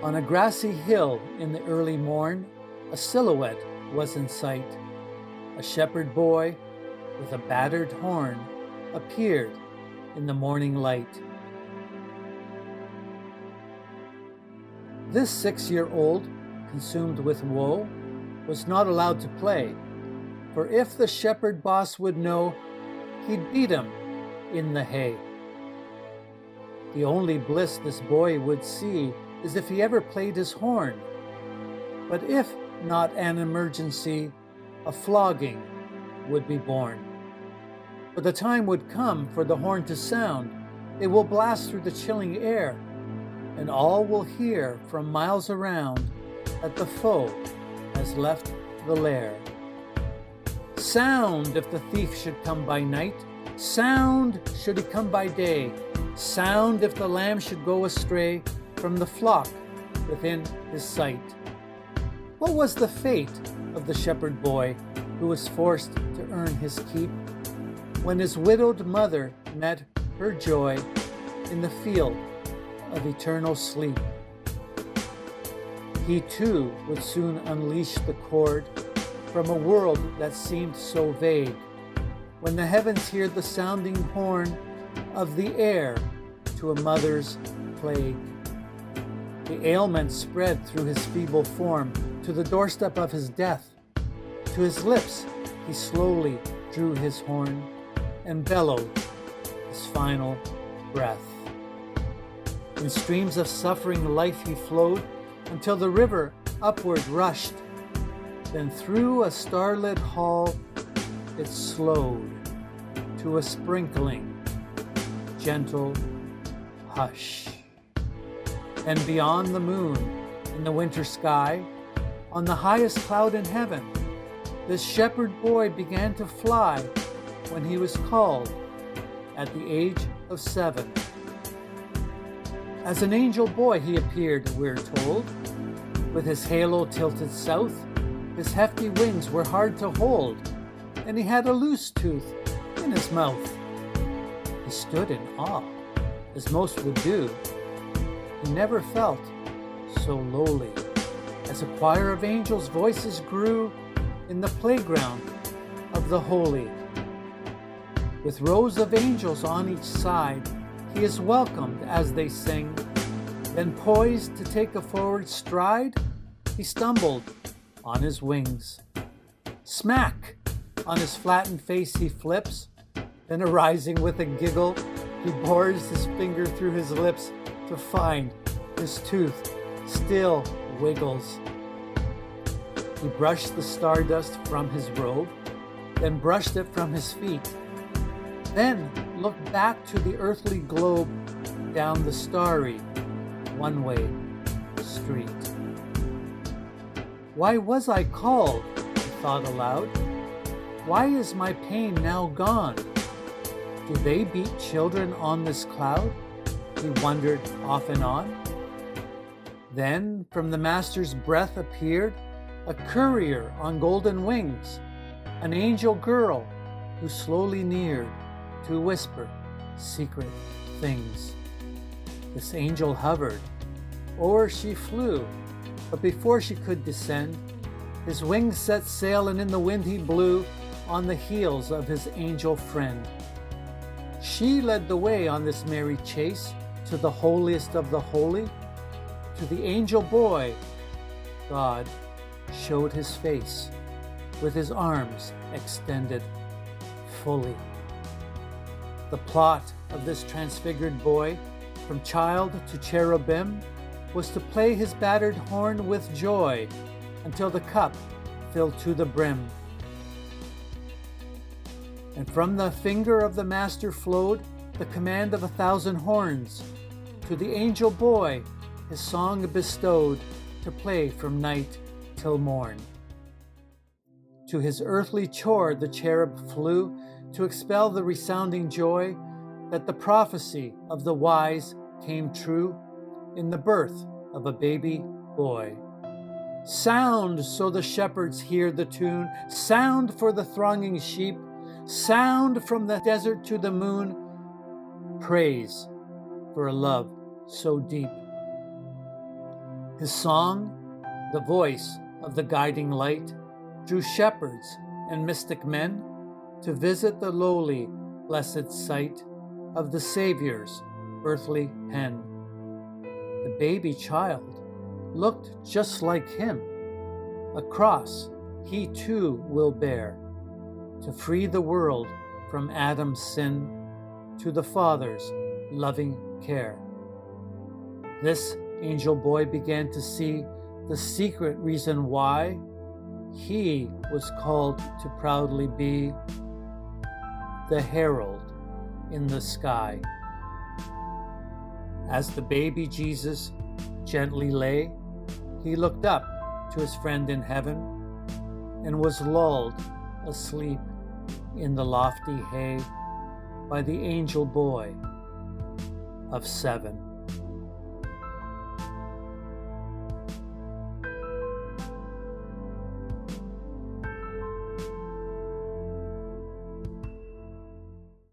On a grassy hill in the early morn, a silhouette was in sight. A shepherd boy with a battered horn appeared in the morning light. This 6-year-old, consumed with woe, was not allowed to play, for if the shepherd boss would know, he'd beat him in the hay. The only bliss this boy would see is if he ever played his horn. But if not an emergency, a flogging would be born. But the time would come for the horn to sound. It will blast through the chilling air, and all will hear from miles around that the foe has left the lair. Sound if the thief should come by night, sound should he come by day, sound if the lamb should go astray from the flock within his sight. What was the fate of the shepherd boy who was forced to earn his keep when his widowed mother met her joy in the field of eternal sleep? He too would soon unleash the cord from a world that seemed so vague, when the heavens hear the sounding horn of the air to a mother's plague. The ailment spread through his feeble form to the doorstep of his death. To his lips he slowly drew his horn and bellowed his final breath. In streams of suffering life he flowed until the river upward rushed. Then through a starlit hall it slowed to a sprinkling, gentle hush. And beyond the moon, in the winter sky, on the highest cloud in heaven, this shepherd boy began to fly when he was called at the age of 7. As an angel boy he appeared, we're told, with his halo tilted south. His hefty wings were hard to hold, and he had a loose tooth in his mouth. He stood in awe, as most would do. He never felt so lowly, as a choir of angels' voices grew in the playground of the holy. With rows of angels on each side, he is welcomed as they sing. Then poised to take a forward stride, he stumbled on his wings. Smack! On his flattened face he flips, then arising with a giggle, he bores his finger through his lips to find his tooth still wiggles. He brushed the stardust from his robe, then brushed it from his feet, then looked back to the earthly globe down the starry one-way street. Why was I called? He thought aloud. Why is my pain now gone? Do they beat children on this cloud? He wondered off and on. Then from the master's breath appeared a courier on golden wings, an angel girl who slowly neared to whisper secret things. This angel hovered, or she flew, but before she could descend, his wings set sail, and in the wind he blew on the heels of his angel friend. She led the way on this merry chase to the holiest of the holy. To the angel boy, God showed his face with his arms extended fully. The plot of this transfigured boy, from child to cherubim, was to play his battered horn with joy until the cup filled to the brim. And from the finger of the master flowed the command of 1,000 horns. To the angel boy his song bestowed to play from night till morn. To his earthly chore the cherub flew to expel the resounding joy that the prophecy of the wise came true in the birth of a baby boy. Sound so the shepherds hear the tune, sound for the thronging sheep, sound from the desert to the moon, praise for a love so deep. His song, the voice of the guiding light, drew shepherds and mystic men to visit the lowly, blessed sight of the Savior's earthly pen. The baby child looked just like him. A cross he too will bear, to free the world from Adam's sin to the Father's loving care. This angel boy began to see the secret reason why he was called to proudly be the herald in the sky. As the baby Jesus gently lay, he looked up to his friend in heaven and was lulled asleep in the lofty hay by the angel boy of 7.